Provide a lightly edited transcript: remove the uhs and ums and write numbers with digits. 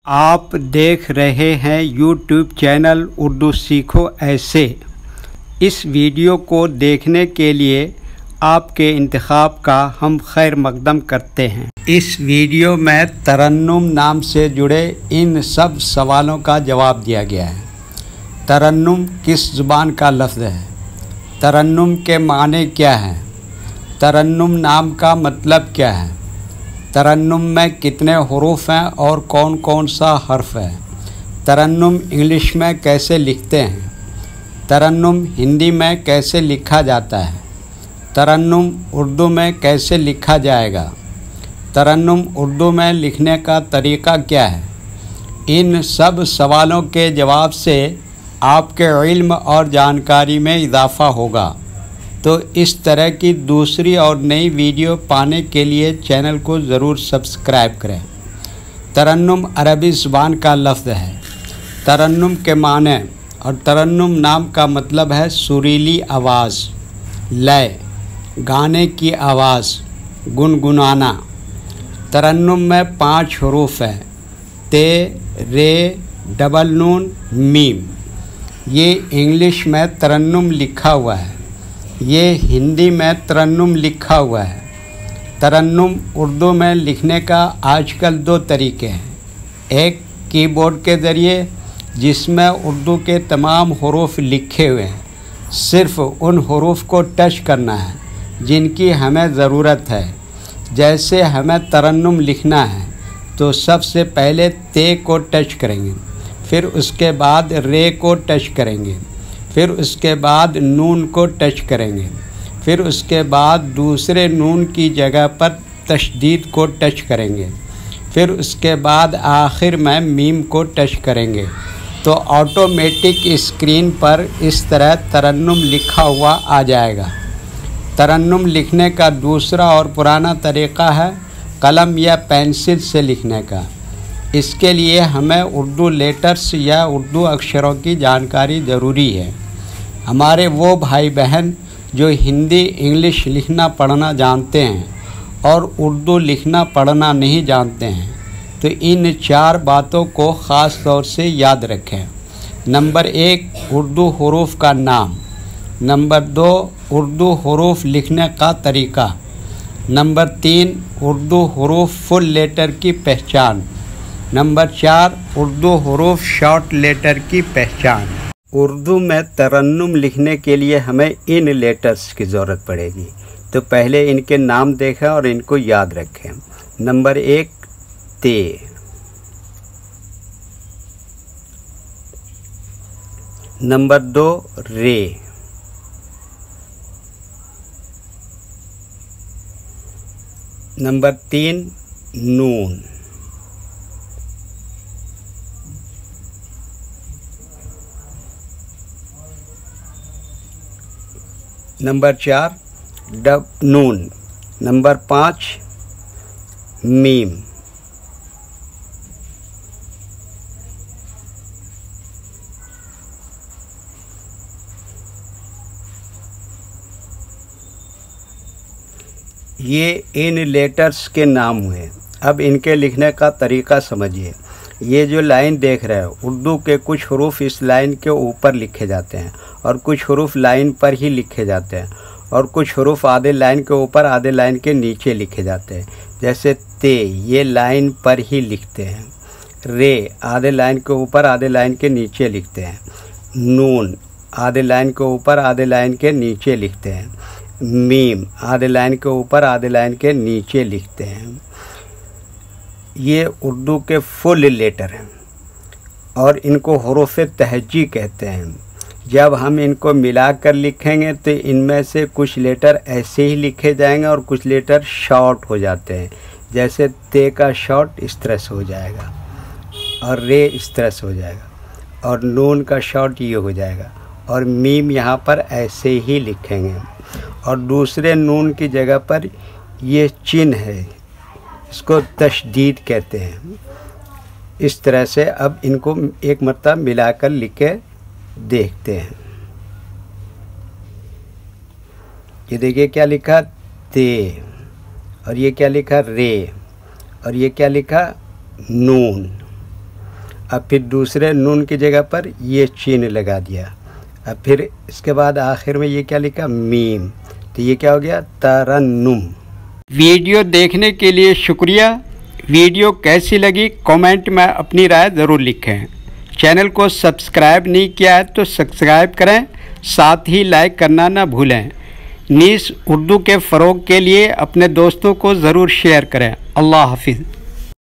आप देख रहे हैं यूट्यूब चैनल उर्दू सीखो ऐसे। इस वीडियो को देखने के लिए आपके इंतखाब का हम खैर मकदम करते हैं। इस वीडियो में तरन्नुम नाम से जुड़े इन सब सवालों का जवाब दिया गया है। तरन्नुम किस ज़ुबान का लफ्ज़ है? तरन्नुम के माने क्या हैं? तरन्नुम नाम का मतलब क्या है? तरन्नुम में कितने हुरूफ हैं और कौन कौन सा हर्फ है? तरन्नुम इंग्लिश में कैसे लिखते हैं? तरन्नुम हिंदी में कैसे लिखा जाता है? तरन्नुम उर्दू में कैसे लिखा जाएगा? तरन्नुम उर्दू में लिखने का तरीक़ा क्या है? इन सब सवालों के जवाब से आपके इल्म और जानकारी में इजाफ़ा होगा। तो इस तरह की दूसरी और नई वीडियो पाने के लिए चैनल को ज़रूर सब्सक्राइब करें। तरन्नुम अरबी ज़ुबान का लफ्ज़ है। तरन्नुम के माने और तरन्नुम नाम का मतलब है सुरीली आवाज़, लय, गाने की आवाज़, गुनगुनाना। तरन्नुम में 5 हुरूफ हैं, ते, रे, डबल नून, मीम। ये इंग्लिश में तरन्नुम लिखा हुआ है, ये हिंदी में तरन्नुम लिखा हुआ है। तरन्नुम उर्दू में लिखने का आजकल 2 तरीके हैं। एक कीबोर्ड के ज़रिए, जिसमें उर्दू के तमाम हुरूफ लिखे हुए हैं, सिर्फ़ उन हुरूफ को टच करना है जिनकी हमें ज़रूरत है। जैसे हमें तरन्नुम लिखना है तो सबसे पहले ते को टच करेंगे, फिर उसके बाद रे को टच करेंगे, फिर उसके बाद नून को टच करेंगे, फिर उसके बाद दूसरे नून की जगह पर तशदीद को टच करेंगे, फिर उसके बाद आखिर में मीम को टच करेंगे। तो ऑटोमेटिक स्क्रीन पर इस तरह तरन्नुम लिखा हुआ आ जाएगा। तरन्नुम लिखने का दूसरा और पुराना तरीक़ा है कलम या पेंसिल से लिखने का। इसके लिए हमें उर्दू लेटर्स या उर्दू अक्षरों की जानकारी ज़रूरी है। हमारे वो भाई बहन जो हिंदी इंग्लिश लिखना पढ़ना जानते हैं और उर्दू लिखना पढ़ना नहीं जानते हैं, तो इन 4 बातों को ख़ास तौर से याद रखें। नंबर 1, उर्दू हुरूफ का नाम। नंबर 2, उर्दू हुरूफ लिखने का तरीक़ा। नंबर 3, उर्दू हुरूफ फुल लेटर की पहचान। नंबर 4, उर्दू हुरूफ शॉर्ट लेटर की पहचान। उर्दू में तरन्नुम लिखने के लिए हमें इन लेटर्स की ज़रूरत पड़ेगी। तो पहले इनके नाम देखें और इनको याद रखें। नंबर 1, ते। नंबर 2, रे। नंबर 3, नून। नंबर 4, नून। नंबर 5, मीम। ये इन लेटर्स के नाम हुए। अब इनके लिखने का तरीक़ा समझिए। ये जो लाइन देख रहे हो, उर्दू के कुछ हुरूफ इस लाइन के ऊपर लिखे जाते हैं और कुछ हुरूफ लाइन पर ही लिखे जाते हैं और कुछ हुरूफ आधे लाइन के ऊपर आधे लाइन के नीचे लिखे जाते हैं। जैसे ते, ये लाइन पर ही लिखते हैं। रे, आधे लाइन के ऊपर आधे लाइन के नीचे लिखते हैं। नून, आधे लाइन के ऊपर आधे लाइन के नीचे लिखते हैं। मीम, आधे लाइन के ऊपर आधे लाइन के नीचे लिखते हैं। ये उर्दू के फुल लेटर हैं और इनको हुरूफ तहज्जी कहते हैं। जब हम इनको मिलाकर लिखेंगे तो इनमें से कुछ लेटर ऐसे ही लिखे जाएंगे और कुछ लेटर शॉर्ट हो जाते हैं। जैसे ते का शॉर्ट इस तरह से हो जाएगा और रे इस तरह से हो जाएगा और नून का शॉर्ट ये हो जाएगा और मीम यहाँ पर ऐसे ही लिखेंगे और दूसरे नून की जगह पर ये चिन्ह है, इसको तशदीद कहते हैं। इस तरह से अब इनको एक मरतबा मिलाकर लिख के देखते हैं। ये देखिए क्या लिखा, ते, और ये क्या लिखा, रे, और ये क्या लिखा, नून। अब फिर दूसरे नून की जगह पर ये चीन लगा दिया। अब फिर इसके बाद आखिर में ये क्या लिखा, मीम, तो ये क्या हो गया, तरन्नुम। वीडियो देखने के लिए शुक्रिया। वीडियो कैसी लगी कमेंट में अपनी राय ज़रूर लिखें। चैनल को सब्सक्राइब नहीं किया है तो सब्सक्राइब करें, साथ ही लाइक करना ना भूलें। नीस उर्दू के फ़रोग़ के लिए अपने दोस्तों को ज़रूर शेयर करें। अल्लाह हाफिज़।